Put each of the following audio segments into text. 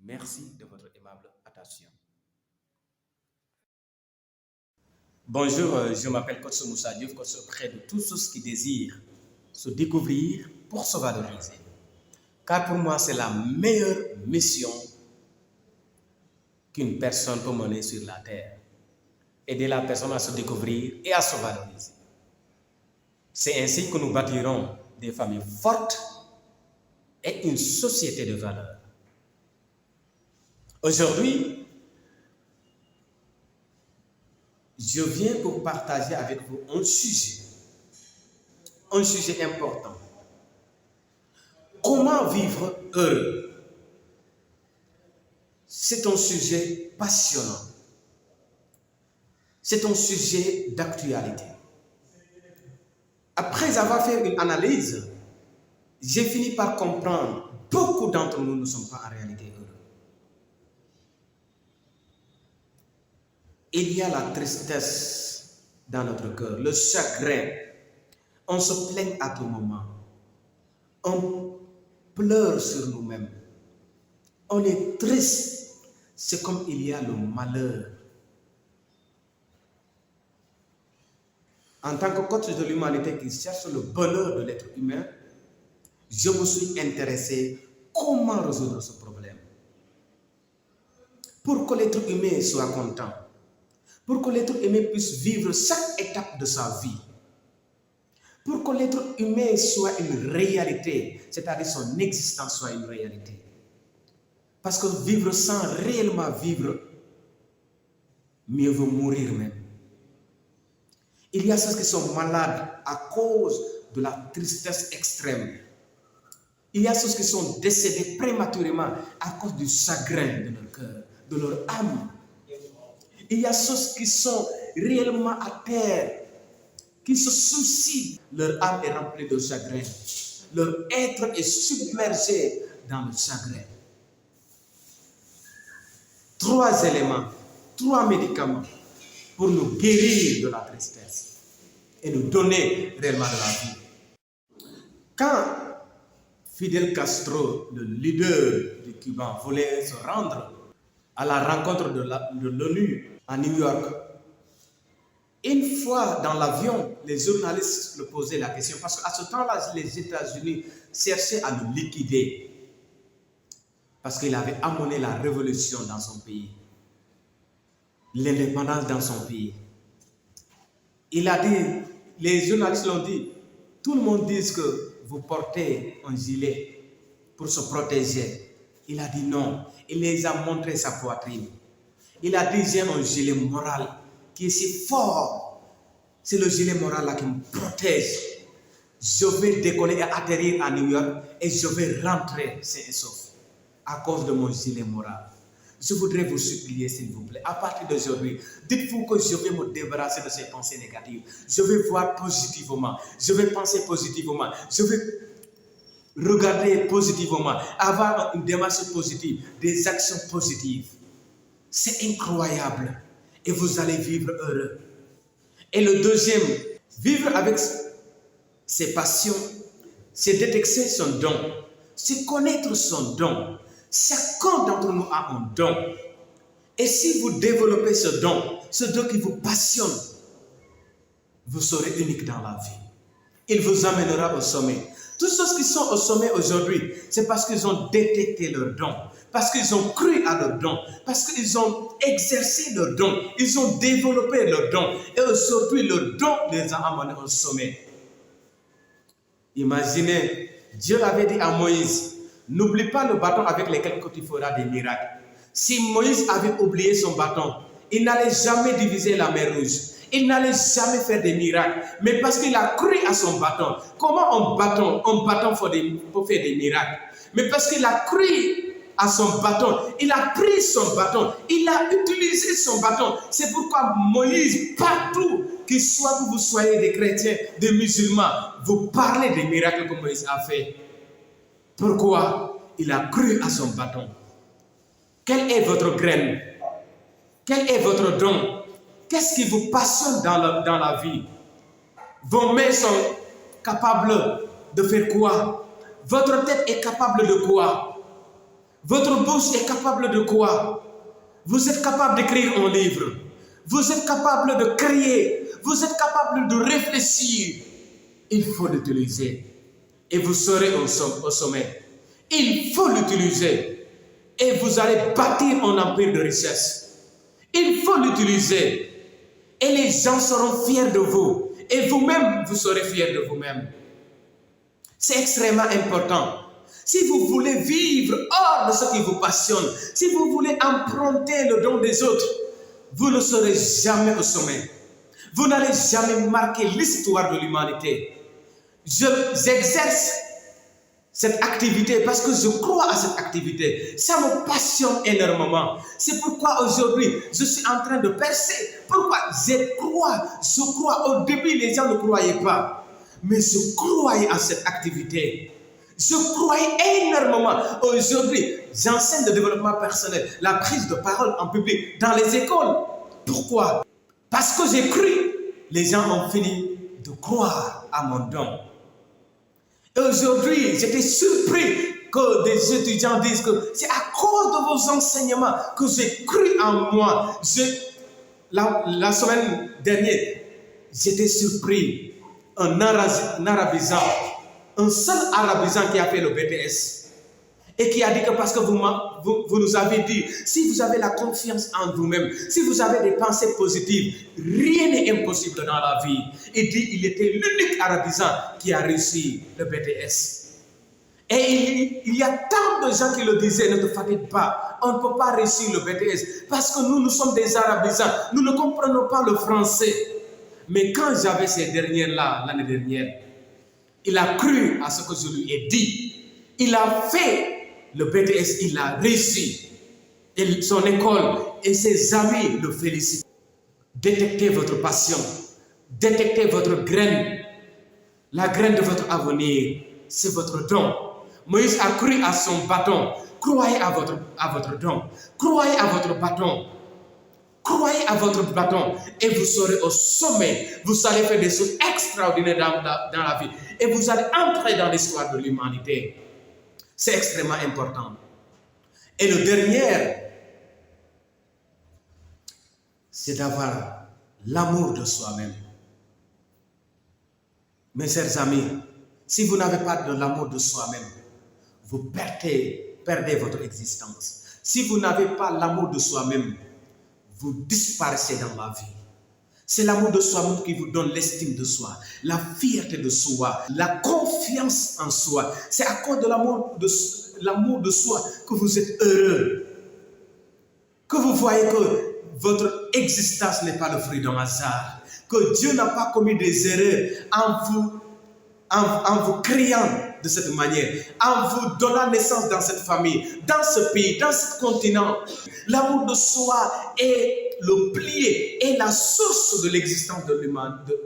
Merci de votre aimable attention. Bonjour, je m'appelle Coach Moussa Diouf, coach auprès de tous ceux qui désirent se découvrir pour se valoriser. Car pour moi, c'est la meilleure mission qu'une personne peut mener sur la terre. Aider la personne à se découvrir et à se valoriser. C'est ainsi que nous bâtirons des familles fortes et une société de valeurs. Aujourd'hui, je viens pour partager avec vous un sujet important. Comment vivre heureux? C'est un sujet passionnant. C'est un sujet d'actualité. Après avoir fait une analyse, j'ai fini par comprendre que beaucoup d'entre nous ne sont pas en réalité heureux. Il y a la tristesse dans notre cœur, le chagrin. On se plaint à tout moment. On pleure sur nous-mêmes. On est triste. C'est comme il y a le malheur. En tant que coach de l'humanité qui cherche le bonheur de l'être humain, je me suis intéressé comment résoudre ce problème. Pour que l'être humain soit content. Pour que l'être humain puisse vivre chaque étape de sa vie. Pour que l'être humain soit une réalité, c'est-à-dire son existence soit une réalité. Parce que vivre sans réellement vivre, mieux vaut mourir même. Il y a ceux qui sont malades à cause de la tristesse extrême. Il y a ceux qui sont décédés prématurément à cause du chagrin de leur cœur, de leur âme. Il y a ceux qui sont réellement à terre, qui se suicident. Leur âme est remplie de chagrin. Leur être est submergé dans le chagrin. 3 éléments, 3 médicaments pour nous guérir de la tristesse et nous donner réellement de la vie. Quand Fidel Castro, le leader du Cuba, voulait se rendre à la rencontre de l'ONU à New York, une fois dans l'avion, les journalistes le posaient la question, parce qu'à ce temps-là, les États-Unis cherchaient à le liquider, parce qu'il avait amené la révolution dans son pays, l'indépendance dans son pays. Il a dit, les journalistes l'ont dit, tout le monde dit que vous portez un gilet pour se protéger. Il a dit non, il les a montré sa poitrine. Il a dit, j'ai un gilet moral qui est si fort. C'est le gilet moral là qui me protège. Je vais décoller et atterrir à New York et je vais rentrer sain et sauf à cause de mon gilet moral. Je voudrais vous supplier, s'il vous plaît, à partir d'aujourd'hui, dites-vous que je vais me débarrasser de ces pensées négatives. Je vais voir positivement, je vais penser positivement, je vais regarder positivement, avoir une démarche positive, des actions positives. C'est incroyable et vous allez vivre heureux. Et le deuxième, vivre avec ses passions, c'est détecter son don, c'est connaître son don. Chacun d'entre nous a un don. Et si vous développez ce don qui vous passionne, vous serez unique dans la vie. Il vous amènera au sommet. Tous ceux qui sont au sommet aujourd'hui, c'est parce qu'ils ont détecté leur don, parce qu'ils ont cru à leur don, parce qu'ils ont exercé leur don, ils ont développé leur don. Et aujourd'hui, leur don les a amenés au sommet. Imaginez, Dieu avait dit à Moïse, n'oublie pas le bâton avec lequel tu feras des miracles. Si Moïse avait oublié son bâton, il n'allait jamais diviser la mer Rouge. Il n'allait jamais faire des miracles. Mais parce qu'il a cru à son bâton. Comment un bâton peut faire des miracles? Mais parce qu'il a cru à son bâton. Il a pris son bâton. Il a utilisé son bâton. C'est pourquoi Moïse, partout, qu'il soit que vous soyez des chrétiens, des musulmans, vous parlez des miracles que Moïse a fait. Pourquoi? Il a cru à son bâton. Quelle est votre graine? Quel est votre don? Qu'est-ce qui vous passionne dans la vie? Vos mains sont capables de faire quoi? Votre tête est capable de quoi? Votre bouche est capable de quoi? Vous êtes capable d'écrire un livre. Vous êtes capable de créer. Vous êtes capable de réfléchir. Il faut l'utiliser. Et vous serez au sommet. Il faut l'utiliser. Et vous allez bâtir un empire de richesse. Il faut l'utiliser. Et les gens seront fiers de vous. Et vous-même, vous serez fiers de vous-même. C'est extrêmement important. Si vous voulez vivre hors de ce qui vous passionne, si vous voulez emprunter le don des autres, vous ne serez jamais au sommet. Vous n'allez jamais marquer l'histoire de l'humanité. J'exerce cette activité parce que je crois à cette activité. Ça me passionne énormément. C'est pourquoi aujourd'hui, je suis en train de percer. Pourquoi? Je crois. Au début, les gens ne croyaient pas. Mais je croyais à cette activité. Je croyais énormément. Aujourd'hui, j'enseigne le développement personnel, la prise de parole en public dans les écoles. Pourquoi? Parce que j'ai cru. Les gens ont fini de croire à mon don. Et aujourd'hui, j'étais surpris que des étudiants disent que c'est à cause de vos enseignements que j'ai cru en moi. La semaine dernière, j'étais surpris. Un arabisant, un seul arabisant qui a fait le BTS et qui a dit que parce que vous nous avez dit, si vous avez la confiance en vous-même, si vous avez des pensées positives, rien n'est impossible dans la vie. Il dit il était l'unique arabisant qui a réussi le BTS. Et il y a tant de gens qui le disaient, ne te fatigue pas, on ne peut pas réussir le BTS parce que nous sommes des arabisants, nous ne comprenons pas le français. Mais quand j'avais ces dernières-là, l'année dernière, il a cru à ce que je lui ai dit. Il a fait le BTS, il a réussi. Et son école et ses amis le félicitent. Détectez votre passion. Détectez votre graine. La graine de votre avenir, c'est votre don. Moïse a cru à son bâton. Croyez à votre don. Croyez à votre bâton. Croyez à votre bâton et vous serez au sommet. Vous allez faire des choses extraordinaires dans la vie. Et vous allez entrer dans l'histoire de l'humanité. C'est extrêmement important. Et le dernier, c'est d'avoir l'amour de soi-même. Mes chers amis, si vous n'avez pas de l'amour de soi-même, vous perdez votre existence. Si vous n'avez pas l'amour de soi-même, vous disparaissez dans la vie. C'est l'amour de soi qui vous donne l'estime de soi, la fierté de soi, la confiance en soi. C'est à cause de l'amour de soi que vous êtes heureux. Que vous voyez que votre existence n'est pas le fruit d'un hasard. Que Dieu n'a pas commis des erreurs en vous créant de cette manière, en vous donnant naissance dans cette famille, dans ce pays, dans ce continent. L'amour de soi est le pilier et la source de l'existence de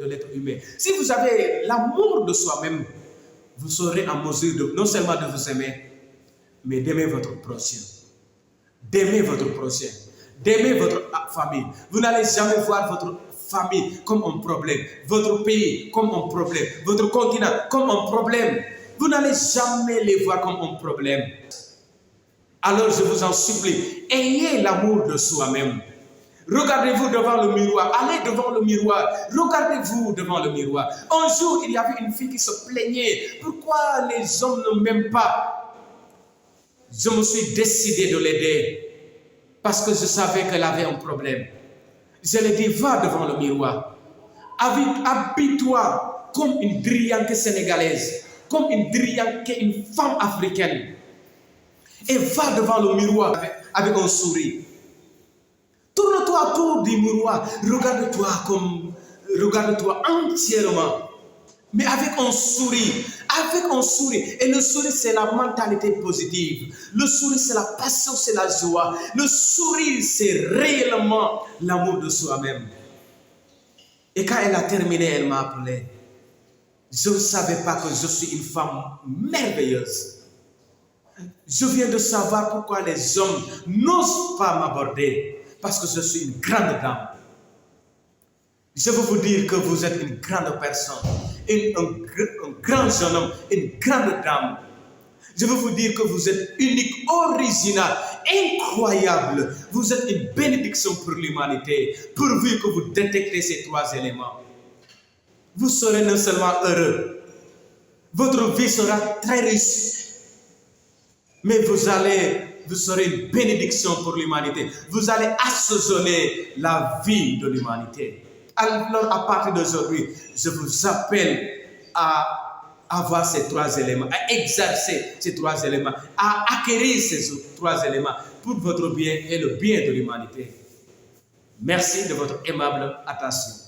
l'être humain. Si vous avez l'amour de soi-même, vous serez en mesure non seulement de vous aimer, mais d'aimer votre prochain. D'aimer votre prochain. D'aimer votre famille. Vous n'allez jamais voir votre famille comme un problème, votre pays comme un problème, votre continent comme un problème. Vous n'allez jamais les voir comme un problème. Alors je vous en supplie, ayez l'amour de soi-même. Regardez-vous devant le miroir, allez devant le miroir, regardez-vous devant le miroir. Un jour, il y avait une fille qui se plaignait. Pourquoi les hommes ne m'aiment pas? Je me suis décidé de l'aider parce que je savais qu'elle avait un problème. Je lui ai dit, va devant le miroir. Habille-toi comme une Drianke sénégalaise, comme une Drianke, une femme africaine. Et va devant le miroir avec un sourire. Tourne-toi autour du miroir. Regarde-toi entièrement. Mais avec un sourire. Avec un sourire. Et le sourire, c'est la mentalité positive. Le sourire, c'est la passion, c'est la joie. Le sourire, c'est réellement l'amour de soi-même. Et quand elle a terminé, elle m'a appelé. Je ne savais pas que je suis une femme merveilleuse. Je viens de savoir pourquoi les hommes n'osent pas m'aborder. Parce que je suis une grande dame. Je veux vous dire que vous êtes une grande personne, un grand jeune homme, une grande dame. Je veux vous dire que vous êtes unique, original, incroyable. Vous êtes une bénédiction pour l'humanité, pourvu que vous détectez ces trois éléments. Vous serez non seulement heureux, votre vie sera très riche, mais vous serez une bénédiction pour l'humanité. Vous allez assaisonner la vie de l'humanité. Alors, à partir d'aujourd'hui, je vous appelle à avoir ces trois éléments, à exercer ces trois éléments, à acquérir ces trois éléments pour votre bien et le bien de l'humanité. Merci de votre aimable attention.